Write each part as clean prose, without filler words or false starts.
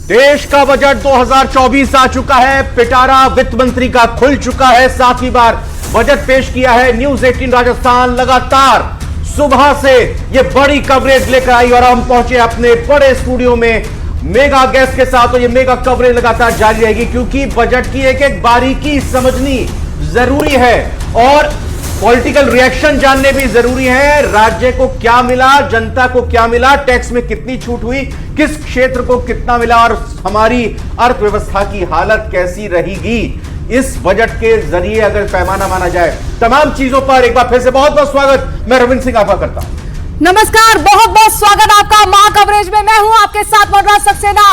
देश का बजट 2024 आ चुका है। पिटारा वित्त मंत्री का खुल चुका है। 7वीं बार बजट पेश किया है न्यूज 18 राजस्थान। लगातार सुबह से ये बड़ी कवरेज लेकर आई और हम पहुंचे अपने बड़े स्टूडियो में मेगा गेस्ट के साथ। और ये मेगा कवरेज लगातार जारी रहेगी क्योंकि बजट की एक एक बारीकी समझनी जरूरी है और पॉलिटिकल रिएक्शन जानने भी जरूरी है। राज्य को क्या मिला, जनता को क्या मिला, टैक्स में कितनी छूट हुई, किस क्षेत्र को कितना मिला और हमारी अर्थव्यवस्था की हालत कैसी रहेगी इस बजट के जरिए अगर पैमाना माना जाए। तमाम चीजों पर एक बार फिर से बहुत बहुत स्वागत मैं रविंद्र सिंह आपका करता हूं। नमस्कार, बहुत बहुत स्वागत आपका महा कवरेज में। मैं हूं आपके साथ मनोज सक्सेना।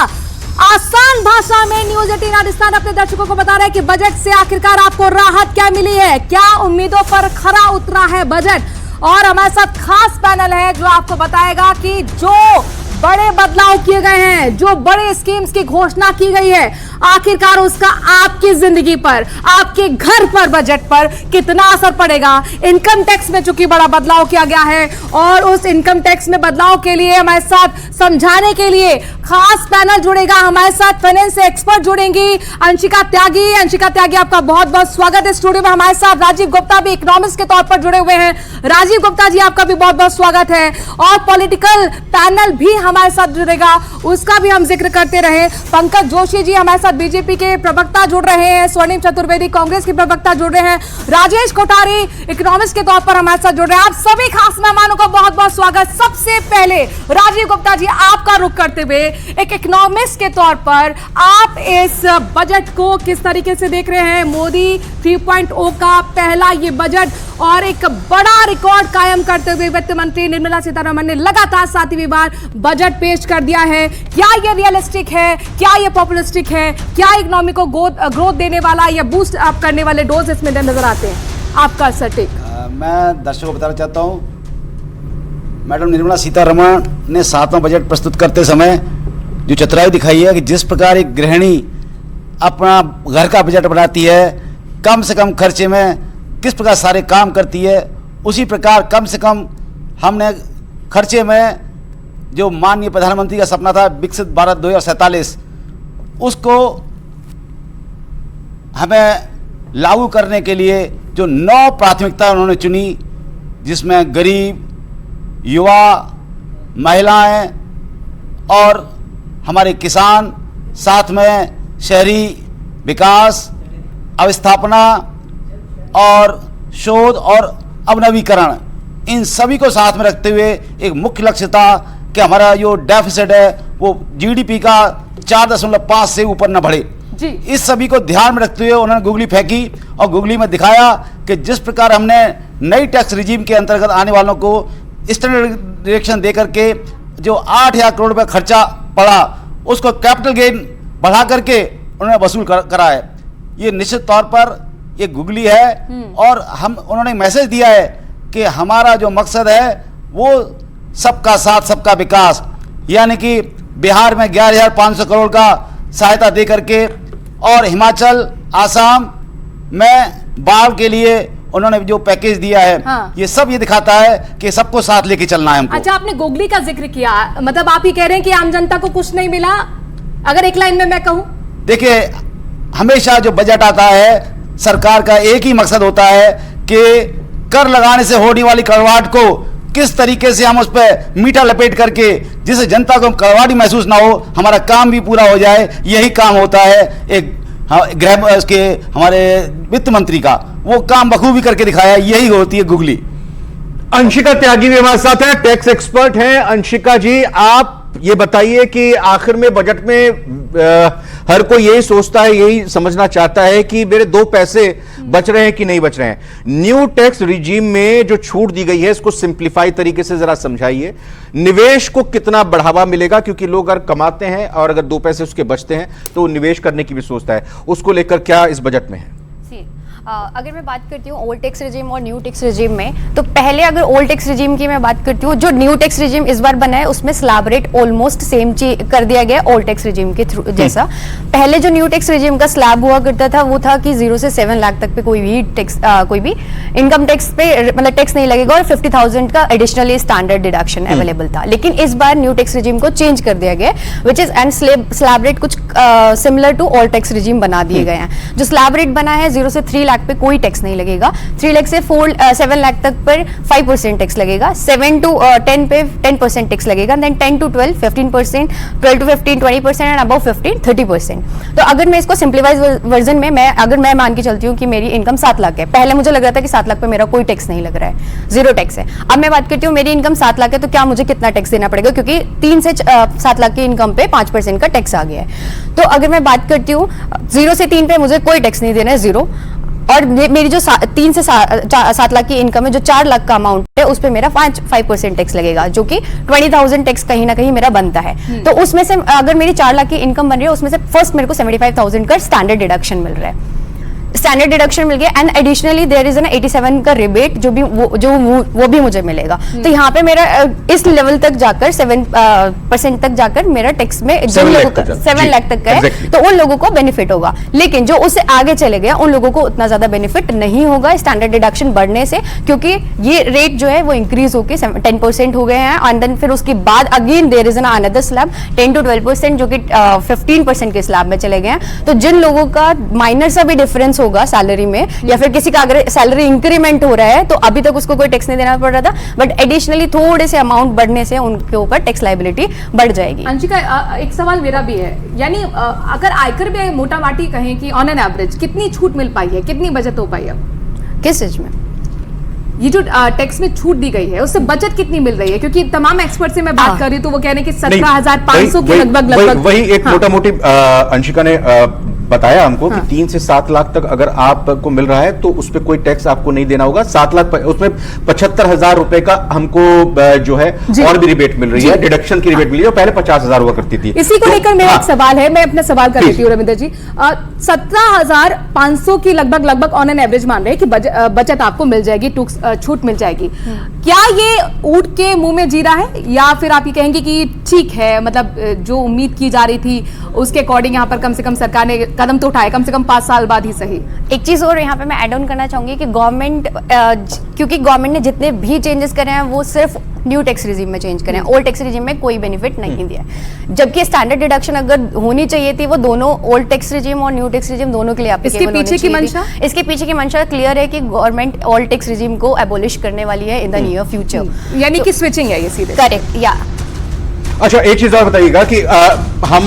आसान भाषा में न्यूज 18 राजस्थान अपने दर्शकों को बता रहे हैं कि बजट से आखिरकार आपको राहत क्या मिली है, क्या उम्मीदों पर खरा उतरा है बजट। और हमारे साथ खास पैनल है जो आपको बताएगा कि जो बड़े बदलाव किए गए हैं, जो बड़े स्कीम्स की घोषणा की गई है, आखिरकार उसका आपकी जिंदगी पर, आपके घर पर, बजट पर कितना असर पड़ेगा। इनकम टैक्स में चूंकि बड़ा बदलाव किया गया है और उस इनकम टैक्स में बदलाव के लिए हमारे साथ समझाने के लिए खास पैनल जुड़ेगा। हमारे साथ फाइनेंस एक्सपर्ट जुड़ेंगी अंशिका त्यागी। अंशिका त्यागी, आपका बहुत बहुत स्वागत है स्टूडियो में। हमारे साथ राजीव गुप्ता भी इकोनॉमिस्ट के तौर पर जुड़े हुए हैं। राजीव गुप्ता जी, आपका भी बहुत बहुत स्वागत है। और पॉलिटिकल पैनल भी हमारे साथ जुड़ेगा, उसका भी हम जिक्र करते रहे। पंकज जोशी जी हमारे साथ बीजेपी के प्रवक्ता जुड़ रहे हैं। स्वर्णिम चतुर्वेदी कांग्रेस के प्रवक्ता जुड़ रहे हैं। राजेश कोठारी इकोनॉमिस्ट के तौर पर हमारे साथ जुड़ रहे हैं। आप सभी खास मेहमानों का बहुत बहुत स्वागत। सबसे पहले राजीव गुप्ता जी, आपका रुख करते हुए एक इकोनॉमिस्ट के तौर पर आप इस बजट को किस तरीके से देख रहे हैं। मोदी 3.0 का पहला ये बजट और एक बड़ा रिकॉर्ड कायम करते हुए वित्त मंत्री निर्मला सीतारमण ने लगातार 7वीं बार बजट पेश कर दिया है। क्या ये रियलिस्टिक है, क्या ये पॉपुलिस्टिक है, क्या इकोनॉमी को ग्रोथ देने वाला या बूस्ट अप करने वाले डोज इसमें नजर आते हैं? आपका सटीक। मैं दर्शकों को बताना चाहता हूं, मैडम निर्मला सीतारमण ने 7वां बजट प्रस्तुत करते समय जो चतुराई दिखाई है कि जिस प्रकार एक गृहिणी अपना घर का बजट बनाती है, कम से कम खर्चे में किस प्रकार सारे काम करती है, उसी प्रकार कम से कम हमने खर्चे में जो माननीय प्रधानमंत्री का सपना था विकसित भारत 2047, उसको हमें लागू करने के लिए जो 9 प्राथमिकता उन्होंने चुनी, जिसमें गरीब, युवा, महिलाएं और हमारे किसान, साथ में शहरी विकास, अवस्थापना और शोध और अवनवीकरण, इन सभी को साथ में रखते हुए एक मुख्य लक्ष्य था कि हमारा जो डेफिसिट है वो जीडीपी का 4.5 से ऊपर न बढ़े जी। इस सभी को ध्यान में रखते हुए उन्होंने गुगली फेंकी और गुगली में दिखाया कि जिस प्रकार हमने नई टैक्स रिजीम के अंतर्गत आने वालों को स्टैंडर्ड डिडक्शन दे करके जो 8,000 करोड़ रुपये खर्चा पड़ा, उसको कैपिटल गेन बढ़ा करके उन्होंने वसूल करा है। ये निश्चित तौर पर ये गुगली है और उन्होंने मैसेज दिया है कि हमारा जो मकसद है वो सबका साथ सबका विकास, यानी कि बिहार में 11,500 करोड़ का सहायता दे करके और हिमाचल, आसाम में बाढ़ के लिए उन्होंने जो पैकेज दिया है, हाँ। ये सब ये दिखाता है कि सबको साथ लेके चलना है हमको। अच्छा, आपने गोगली का जिक्र किया, मतलब आप ही कह रहे हैं कि आम जनता को कुछ नहीं मिला? अगर एक लाइन में मैं कहूं, देखिए हमेशा जो बजट आता है सरकार का एक ही मकसद होता है कि कर लगाने से होने वाली कड़वाहट को किस तरीके से हम उस पर मीठा लपेट करके जिससे जनता को कड़वाहट महसूस ना हो, हमारा काम भी पूरा हो जाए, यही काम होता है एक गृह के हमारे वित्त मंत्री का। वो काम बखूबी करके दिखाया, यही होती है गुगली। अंशिका त्यागी भी हमारे साथ है, टैक्स एक्सपर्ट हैं। अंशिका जी, आप ये बताइए कि आखिर में बजट में हर कोई यही सोचता है, यही समझना चाहता है कि मेरे 2 पैसे बच रहे हैं कि नहीं बच रहे हैं। न्यू टैक्स रिजीम में जो छूट दी गई है इसको सिंप्लीफाई तरीके से जरा समझाइए। निवेश को कितना बढ़ावा मिलेगा, क्योंकि लोग अगर कमाते हैं और अगर 2 पैसे उसके बचते हैं तो निवेश करने की भी सोचता है, उसको लेकर क्या इस बजट में है? अगर मैं बात करती हूँ ओल्ड टैक्स रिजीम और न्यू टैक्स रिजीम में, तो पहले अगर ओल्ड टैक्स रिजीम की मैं बात करती हूँ, जो न्यू टैक्स रिजीम इस बार बना है उसमें स्लैब रेट ऑलमोस्ट सेम कर दिया गया ओल्ड टैक्स रिजीम के थ्रू जैसा। पहले जो न्यू टैक्स रिजीम का स्लैब हुआ करता था वो था कि 0 से 7 लाख तक पे कोई भी इनकम टैक्स पे मतलब टैक्स नहीं लगेगा और 50,000 का एडिशनली स्टैंडर्ड डिडक्शन अवेलेबल था। लेकिन इस बार न्यू टैक्स रिजीम को चेंज कर दिया गया which is and slab rate कुछ similar to old tax regime बना दिए गए हैं। जो स्लैब रेट बना है 0 से 3 लाख पे कोई टैक्स नहीं लगेगा, 3 लाख से 7 लाख तक पर 5% टैक्स लगेगा, 7 to 10 पे 10% टैक्स लगेगा, then 10 to 12 15%, 12 to 15 20% and above 15 30%। तो अगर मैं इसको सिंप्लीफाइज वर्जन में अगर मैं मान के चलती हूँ कि मेरी इनकम 7 लाख है, पहले मुझे लग रहा था कि 7 लाख पे मेरा कोई टैक्स नहीं लग रहा है, 0 टैक्स है। अब मैं बात करती हूँ मेरी इनकम 7 लाख है तो क्या मुझे कितना टैक्स देना पड़ेगा, क्योंकि 3 से 7 लाख की इनकम पे 5% का टैक्स आ गया है। तो अगर मैं बात करती हूँ 0 से 3 पे मुझे कोई टैक्स नहीं देना है, 0। और मेरी जो 3 से 7 लाख की इनकम है, जो 4 लाख का अमाउंट है उस पे मेरा 5% टैक्स लगेगा, जो कि 20,000 टैक्स कहीं ना कहीं मेरा बनता है। तो उसमें से अगर मेरी 4 लाख की इनकम बन रही है उसमें से फर्स्ट मेरे को 75,000 का स्टैंडर्ड डिडक्शन मिल रहा है, स्टैंडर्ड डिडक्शन मिल गया and additionally there is an 87 का रिबेट जो भी मुझे मिलेगा। तो यहाँ पे मेरा इस लेवल तक जाकर 7% तक जाकर मेरा टैक्स में जिन लोगों का 7 लाख तक का है तो उन लोगों को बेनिफिट होगा। लेकिन जो उससे आगे चले गया उन लोगों को उतना ज्यादा बेनिफिट नहीं होगा स्टैंडर्ड डिडक्शन बढ़ने से, क्योंकि ये रेट जो है वो इंक्रीज होकर 10% हो गए हैं एंड देन फिर उसके बाद again there is an another slab 10 to 12% जो कि 15% के स्लैब में चले गए हैं। तो जिन लोगों का माइनर सा भी डिफरेंस होगा सैलरी में या फिर किसी का अगर सैलरी इंक्रीमेंट हो रहा है तो अभी तक उसको कोई टैक्स नहीं देना पड़ रहा था, बट एडिशनली थोड़े से अमाउंट बढ़ने से उनके ऊपर टैक्स लायबिलिटी बढ़ जाएगी। अंशिका, एक सवाल मेरा भी है, यानी अगर आयकर भी मोटा माटी कहें कि ऑन एन एवरेज कितनी छूट मिल पाई है, कितनी बचत हो पाई है? किस चीज में? ये जो टैक्स में छूट दी गई है उससे बचत कितनी मिल रही है? क्योंकि तमाम एक्सपर्ट से मैं बात कर रही हूँ तो वो कह रहे हैं कि 17,500 के लगभग वही एक मोटा मोटी अंशिका ने बताया हमको कि 3 से 7 लाख तक अगर आपको मिल रहा है तो उस पर कोई टैक्स आपको नहीं देना होगा। 7 लाख उसमें 75,000 रुपए का हमको जो है और भी रिबेट मिल रही है, डिडक्शन की रिबेट मिल रही है, पहले 50,000 हुआ करती थी। इसी को लेकर मेरा एक सवाल है, मैं अपना सवाल कर लेती हूँ रविंदर जी। 17,500 की लगभग ऑन एन एवरेज मान रहे हैं कि बचत आपको मिल जाएगी, छूट मिल जाएगी। क्या ये ऊंट के मुंह में जीरा है या फिर आप ये कहेंगे कि ठीक है, मतलब जो उम्मीद की जा रही थी उसके अकॉर्डिंग यहाँ पर कम से कम सरकार ने कदम तो उठाए, कम से कम 5 साल बाद ही सही। एक चीज और यहाँ पे मैं ऐड ऑन करना चाहूंगी कि गवर्नमेंट क्योंकि गवर्नमेंट ने जितने भी चेंजेस करे हैं वो सिर्फ न्यू टैक्स रिजीम में चेंज करें, ओल्ड टैक्स रिजीम में कोई बेनिफिट नहीं दिया, जबकि स्टैंडर्ड डिडक्शन अगर होनी चाहिए थी वो दोनों ओल्ड टैक्स रिजीम और न्यू टैक्स रिजीम दोनों के लिए इसके पीछे की मंशा? इसके पीछे की मंशा क्लियर है कि गवर्नमेंट ओल्ड टैक्स रिजीम को एबोलिश करने वाली है इन द नियर फ्यूचर, यानी कि स्विचिंग है ये सीधे। करेक्ट, या अच्छा एक चीज और बताइएगा कि हम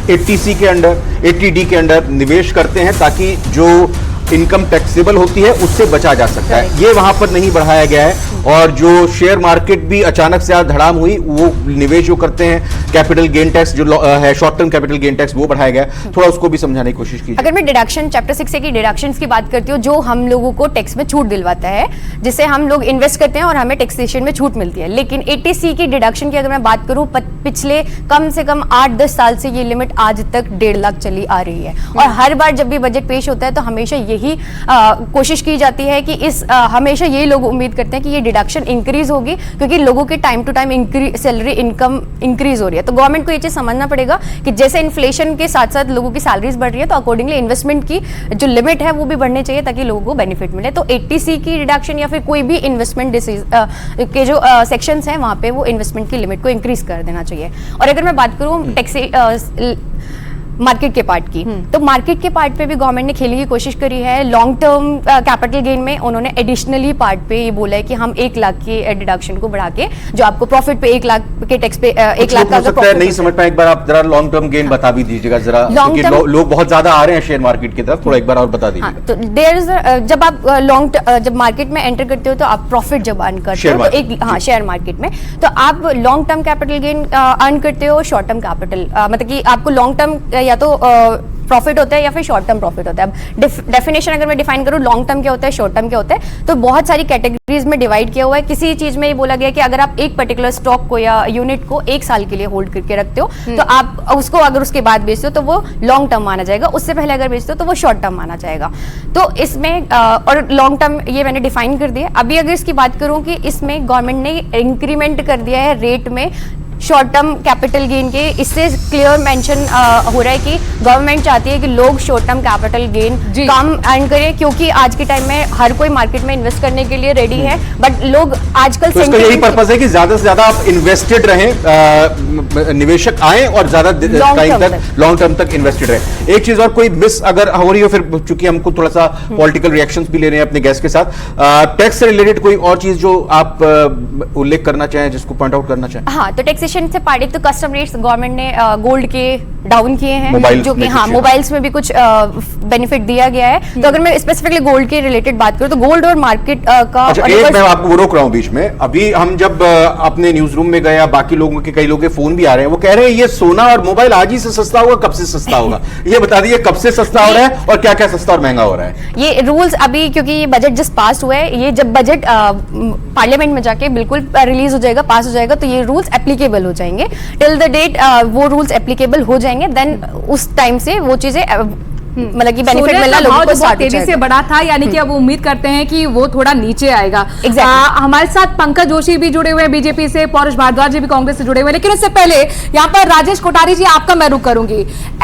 80C के अंडर 80D के अंडर निवेश करते हैं ताकि जो इनकम टैक्सेबल होती है उससे बचा जा सकता है, ये वहां पर नहीं बढ़ाया गया है। और जो शेयर मार्केट भी अचानक से आज धड़ाम हुई, वो निवेश जो करते हैं कैपिटल गेन टैक्स जो है short term capital gain tax वो बढ़ाया गया, थोड़ा उसको भी समझाने की कोशिश कीजिए। अगर मैं डिडक्शन चैप्टर 6 की डिडक्शंस की बात करती हूँ जो हम लोगों को टैक्स में छूट दिलवाता है, जिससे हम लोग इन्वेस्ट करते हैं और हमें टैक्सेशन में छूट मिलती है। लेकिन 80C की डिडक्शन की अगर मैं बात करूँ पिछले कम से कम 8-10 साल से ये लिमिट आज तक 1.5 लाख चली आ रही है और हर बार जब भी बजट पेश होता है तो हमेशा यही कोशिश की जाती है कि हमेशा यही लोग उम्मीद करते हैं कि ये डिडक्शन इंक्रीज होगी क्योंकि लोगों के time to time salary income increase हो रही है। तो गवर्नमेंट को ये चीज समझना पड़ेगा कि जैसे इन्फ्लेशन के साथ साथ लोगों की सैलरीज बढ़ रही है तो अकॉर्डिंगली इन्वेस्टमेंट की जो लिमिट है वो भी बढ़ने चाहिए ताकि लोगों को बेनिफिट मिले। तो 80C की डिडक्शन या फिर कोई भी इन्वेस्टमेंट के जो सेक्शंस हैं वहां पे वो इन्वेस्टमेंट की लिमिट को इंक्रीज कर देना चाहिए। और अगर मैं बात करूँ टैक्स मार्केट के पार्ट की, तो मार्केट के पार्ट पे भी गवर्नमेंट ने खेलने की कोशिश करी है। लॉन्ग टर्म कैपिटल गेन में उन्होंने एडिशनली पार्ट पे ये बोला है कि हम 1 लाख की डिडक्शन को बढ़ा के जो आपको प्रॉफिट पे 1 लाख के टैक्स पे 1 लाख का प्रॉफिट नहीं समझ पाए, एक बार आप जरा लॉन्ग टर्म गेन बता भी दीजिएगा जरा, क्योंकि लोग बहुत ज्यादा आ रहे हैं शेयर मार्केट की तरफ, थोड़ा एक बार और बता दीजिएगा। तो देयर इज जब आप जब मार्केट में एंटर करते हो तो आप प्रॉफिट जब अर्न करते हो तो शेयर मार्केट में तो आप long term capital gain earn करते हो, शॉर्ट टर्म कैपिटल मतलब कि आपको लॉन्ग टर्म या तो प्रॉफिट होता है या फिर शॉर्ट टर्म प्रॉफिट होता है। अब डेफिनेशन अगर मैं डिफाइन करूँ लॉन्ग टर्म क्या होता है, शॉर्ट टर्म क्या होता है, तो बहुत सारी कैटेगरीज में डिवाइड किया हुआ है। किसी चीज में ये बोला गया कि अगर आप एक पर्टिकुलर स्टॉक को या यूनिट को 1 साल के लिए होल्ड करके रखते हो तो आप उसको अगर उसके बाद बेचते हो तो वो लॉन्ग टर्म माना जाएगा, उससे पहले अगर बेचते हो तो वो शॉर्ट टर्म माना जाएगा। तो इसमें और लॉन्ग टर्म ये मैंने डिफाइन कर दिया। अभी अगर इसकी बात करूं कि इसमें गवर्नमेंट ने इंक्रीमेंट कर दिया है रेट में शॉर्ट टर्म कैपिटल गेन के, इससे क्लियर मेंशन हो रहा है कि गवर्नमेंट चाहती है कि लोग शॉर्ट टर्म कैपिटल गेन कम अर्न करें, क्योंकि आज के टाइम में हर कोई मार्केट में इन्वेस्ट करने के लिए रेडी है, बट लोग आजकल तो इसका यही पर्पस है कि ज्यादा से ज्यादा आप इन्वेस्टेड रहें, निवेशक आए और ज्यादा टाइम तक, लॉन्ग टर्म तक इन्वेस्टेड रहे। एक चीज और कोई मिस अगर हो रही हो, फिर चूंकि हमको थोड़ा सा पॉलिटिकल रिएक्शंस भी ले रहे हैं अपने गेस्ट के साथ, टैक्स से रिलेटेड कोई और चीज जो आप उल्लेख करना चाहें, जिसको पॉइंट आउट करना चाहें? हाँ, तो टैक्सेशन से पार्ट तो कस्टम रेट्स गवर्नमेंट ने गोल्ड के डाउन किए हैं, जो कि हाँ मोबाइल्स में भी कुछ बेनिफिट दिया गया है। तो अगर मैं स्पेसिफिकली गोल्ड के रिलेटेड बात करूं तो गोल्ड और मार्केट का एक मैं आपको रोक रहा हूं बीच में। अभी हम जब अपने न्यूज रूम में गए, बाकी लोगों के कई लोगों के फोन भी आ रहे हैं, वो कह रहे हैं ये सोना और मोबाइल आज ही से सस्ता होगा, कब से सस्ता होगा? ये बता दीजिए कब से सस्ता हो रहा है और क्या क्या सस्ता और महंगा हो रहा है? ये रूल्स अभी, क्योंकि ये बजट जस्ट पास हुआ है, ये जब बजट पार्लियामेंट में जाके बिल्कुल रिलीज हो जाएगा, पास हो जाएगा, तो ये रूल्स एप्लीकेबल हो जाएंगे। टिल द डेट वो रूल्स एप्लीकेबल हो जाएंगे, देन उस टाइम से वो चीजें मतलब कि बेनिफिट मिलना लोगों को बहुत तेजी से बढ़ा था, यानी कि अब उम्मीद करते हैं कि वो थोड़ा नीचे आएगा। हमारे साथ पंकज जोशी भी जुड़े हुए हैं बीजेपी से, पौरुष भारद्वाज जी भी कांग्रेस से जुड़े हुए हैं, लेकिन उससे पहले यहाँ पर राजेश कोठारी जी आपका मैं रुख करूंगी।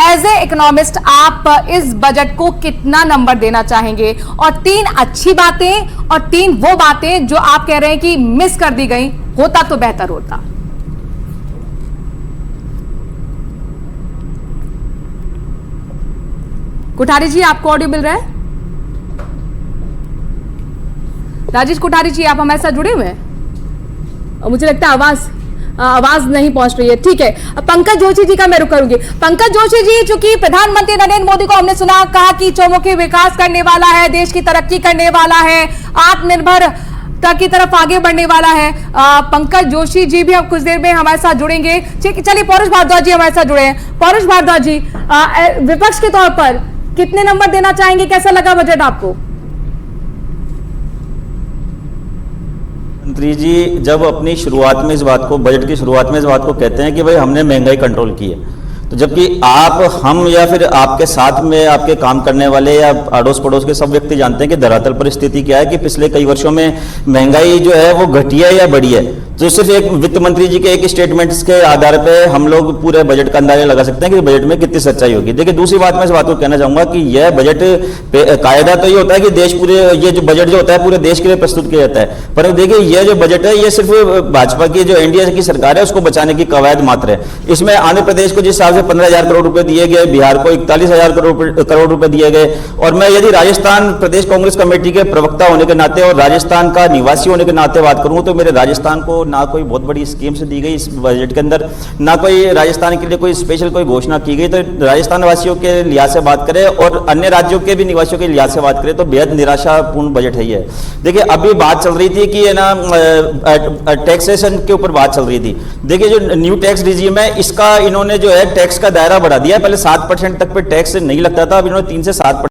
एज ए इकोनॉमिस्ट आप इस बजट को कितना नंबर देना चाहेंगे, और 3 अच्छी बातें और 3 वो बातें जो आप कह रहे हैं कि मिस कर दी गई, होता तो बेहतर होता? कोठारी जी आपको ऑडियो मिल रहा है? राजेश कोठारी जी आप हमारे साथ जुड़े हुए हैं? मुझे लगता है आवाज नहीं पहुंच रही है। ठीक है, पंकज जोशी जी का मैं रुख करूंगी। पंकज जोशी जी, चूंकि प्रधानमंत्री नरेंद्र मोदी को हमने सुना कहा कि चौमुखी विकास करने वाला है, देश की तरक्की करने वाला है, आत्मनिर्भरता की तरफ आगे बढ़ने वाला है। पंकज जोशी जी भी अब कुछ देर में हमारे साथ जुड़ेंगे। चलिए पौरुष भारद्वाज जी हमारे साथ जुड़े हैं। पौरुष भारद्वाज जी, विपक्ष के तौर पर कितने नंबर देना चाहेंगे? कैसा लगा बजट आपको? मंत्री जी जब अपनी शुरुआत में इस बात को, बजट की शुरुआत में इस बात को कहते हैं कि भाई हमने महंगाई कंट्रोल की है, तो जबकि आप, हम या फिर आपके साथ में आपके काम करने वाले या अड़ोस पड़ोस के सब व्यक्ति जानते हैं कि धरातल पर स्थिति क्या है, कि पिछले कई वर्षों में महंगाई जो है वो घटी है या बढ़ी है। तो सिर्फ एक वित्त मंत्री जी के एक स्टेटमेंट्स के आधार पे हम लोग पूरे बजट का अंदाजा लगा सकते हैं कि बजट में कितनी सच्चाई होगी। देखिए दूसरी बात मैं इस बात को कहना चाहूंगा कि यह बजट कायदा तो ये होता है कि देश पूरे, ये जो बजट जो होता है पूरे देश के लिए प्रस्तुत किया जाता है, पर देखिए यह जो बजट है ये सिर्फ भाजपा की जो एनडीए की सरकार है उसको बचाने की कवायद मात्र है। इसमें आंध्र प्रदेश को जिस हिसाब से 15,000 करोड़ रुपए दिए गए, बिहार को 41,000 करोड़ रुपए दिए गए, और मैं यदि राजस्थान प्रदेश कांग्रेस कमेटी के प्रवक्ता होने के नाते और राजस्थान का निवासी होने के नाते बात करूं तो मेरे राजस्थान को ना कोई बहुत बड़ी स्कीम से दी गई इस बजट के अंदर, ना कोई राजस्थान के लिए कोई स्पेशल कोई घोषणा की गई। तो राजस्थान वासियों के लिहाज से बात करें और अन्य राज्यों के भी निवासियों के लिहाज से बात करें तो बेहद निराशापूर्ण बजट है ये। देखिए अभी बात चल रही थी कि है ना टैक्सेशन के ऊपर बात चल रही थी। देखिए जो न्यू टैक्स रिजीम है इसका इन्होंने जो है टैक्स का दायरा बढ़ा दिया है। पहले 7% तक पे टैक्स नहीं लगता था, अब इन्होंने 3 से 7%